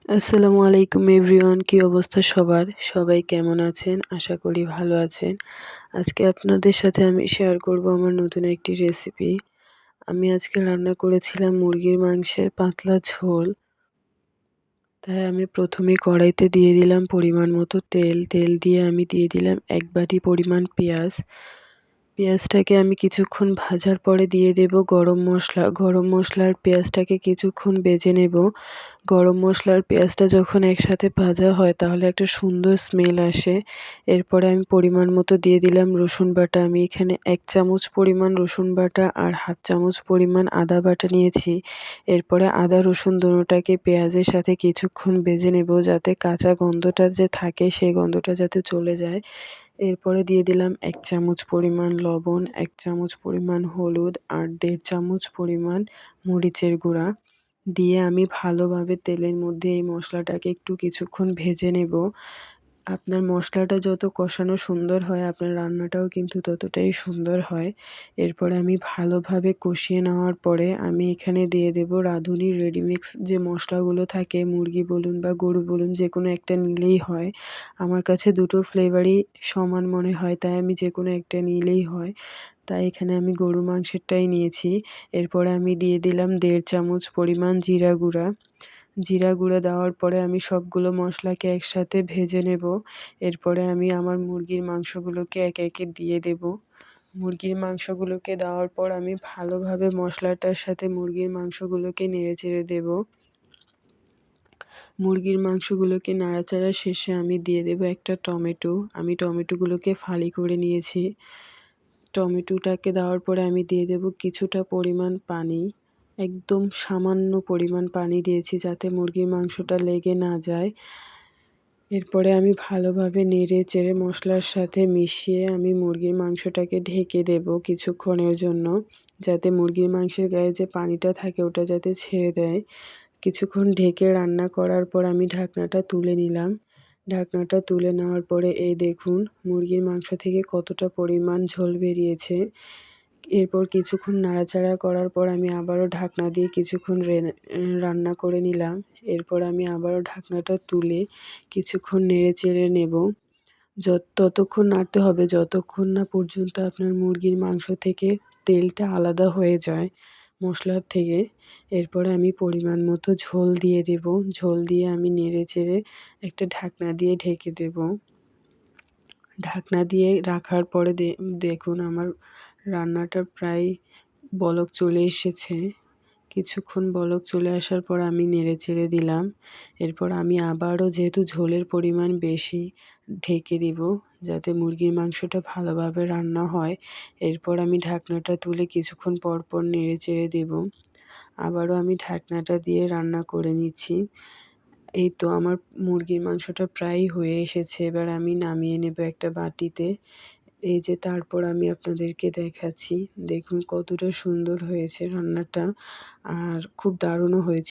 আসসালামু আলাইকুম এভরিওয়ান, কি অবস্থা সবার? সবাই কেমন আছেন? আশা করি ভালো আছেন। আজকে আপনাদের সাথে আমি শেয়ার করব আমার নতুন একটি রেসিপি। আমি আজকে রান্না করেছিলাম মুরগির মাংসের পাতলা ঝোল। তাই আমি প্রথমে কড়াইতে দিয়ে দিলাম পরিমাণ মতো তেল। তেল দিয়ে আমি দিয়ে দিলাম ১ বাটি পরিমাণ পেঁয়াজ। পেঁয়াজটাকে আমি কিছুক্ষণ ভাজার পরে দিয়ে দেব গরম মসলা। গরম মসলা আর পেঁয়াজটাকে কিছুক্ষণ ভেজে নেব। গরম মসলা আর পেঁয়াজটা যখন একসাথে ভাজা হয় তাহলে একটা সুন্দর স্মেল আসে। এরপরে আমি পরিমাণ মতো দিয়ে দিলাম রসুন বাটা। আমি এখানে ১ চামচ পরিমাণ রসুন বাটা আর 1/2 চামচ পরিমাণ আদা বাটা নিয়েছি। এরপরে আদা রসুন দোনোটাকে পেঁয়াজের সাথে কিছুক্ষণ ভেজে নেব, যাতে কাঁচা গন্ধটা যে থাকে সেই গন্ধটা যাতে চলে যায়। এরপরে দিয়ে দিলাম ১ চামচ পরিমাণ লবণ, ১ চামচ পরিমাণ হলুদ আর ১.৫ চামচ পরিমাণ মরিচের গুঁড়া। দিয়ে আমি ভালোভাবে তেলের মধ্যে এই মশলাটাকে একটু কিছুক্ষণ ভেজে নেব। আপনার মশলাটা যত কষানো সুন্দর হয়, আপনার রান্নাটাও কিন্তু ততটাই সুন্দর হয়। এরপরে আমি ভালোভাবে কষিয়ে নেওয়ার পরে আমি এখানে দিয়ে দেব রাঁধুনি রেডিমিক্স যে মশলাগুলো থাকে, মুরগি বলুন বা গরু বলুন যেকোনো একটা নিলেই হয়। আমার কাছে দুটোর ফ্লেভারই সমান মনে হয়, তাই আমি যেকোনো একটা নিলেই হয়। তাই এখানে আমি গরুর মাংসেরটাই নিয়েছি। এরপরে আমি দিয়ে দিলাম ১.৫ চামচ পরিমাণ জিরা গুঁড়া। জিরা গুঁড়া দেওয়ার পরে আমি সবগুলো মশলাকে একসাথে ভেজে নেব। এরপরে আমি আমার মুরগির মাংসগুলোকে একে একে দিয়ে দেব। মুরগির মাংসগুলোকে দেওয়ার পর আমি ভালোভাবে মশলাটার সাথে মুরগির মাংসগুলোকে নেড়েচেড়ে দেব। মুরগির মাংসগুলোকে নাড়াচাড়া শেষে আমি দিয়ে দেব একটা টমেটো। আমি টমেটোগুলোকে ফালি করে নিয়েছি। টমেটোটাকে দেওয়ার পরে আমি দিয়ে দেব কিছুটা পরিমাণ পানি। একদম সামান্য পরিমাণ পানি দিয়েছি যাতে মুরগির মাংসটা লেগে না যায়। এরপরে আমি ভালোভাবে নেড়ে চেড়ে মশলার সাথে মিশিয়ে আমি মুরগির মাংসটাকে ঢেকে দেব কিছুক্ষণের জন্য, যাতে মুরগির মাংসের গায়ে যে পানিটা থাকে ওটা যাতে ছেড়ে দেয়। কিছুক্ষণ ঢেকে রান্না করার পর আমি ঢাকনাটা তুলে নিলাম। ঢাকনাটা তুলে নেওয়ার পরে এই দেখুন মুরগির মাংস থেকে কতটা পরিমাণ ঝোল বেরিয়েছে। এরপর কিছুক্ষণ নাড়াচাড়া করার পর আমি আবারও ঢাকনা দিয়ে কিছুক্ষণ রান্না করে নিলাম। এরপর আমি আবারও ঢাকনাটা তুলে কিছুক্ষণ নেড়েচেড়ে নেব। ততক্ষণ নাড়তে হবে যতক্ষণ না পর্যন্ত আপনার মুরগির মাংস থেকে তেলটা আলাদা হয়ে যায় মশলার থেকে। এরপরে আমি পরিমাণ মতো ঝোল দিয়ে দেব। ঝোল দিয়ে আমি নেড়েচেড়ে একটা ঢাকনা দিয়ে ঢেকে দেব। ঢাকনা দিয়ে রাখার পরে দেখুন আমার রান্নাটা প্রায় বলক চলে এসেছে। কিছুক্ষণ বলক চলে আসার পর আমি নেড়েচেড়ে দিলাম। এরপর আমি আবারও, যেহেতু ঝোলের পরিমাণ বেশি, ঢেকে দিব যাতে মুরগির মাংসটা ভালোভাবে রান্না হয়। এরপর আমি ঢাকনাটা তুলে কিছুক্ষণ পর পর নেড়েচেড়ে দেব। আবারও আমি ঢাকনাটা দিয়ে রান্না করে নিচ্ছি। এই তো আমার মুরগির মাংসটা প্রায়ই হয়ে এসেছে। এবার আমি নামিয়ে নেব একটা বাটিতে। এই যে তারপর আমি আপনাদেরকে দেখাচ্ছি। দেখুন কতটা সুন্দর হয়েছে রান্নাটা, আর খুব দারুণও হয়েছে।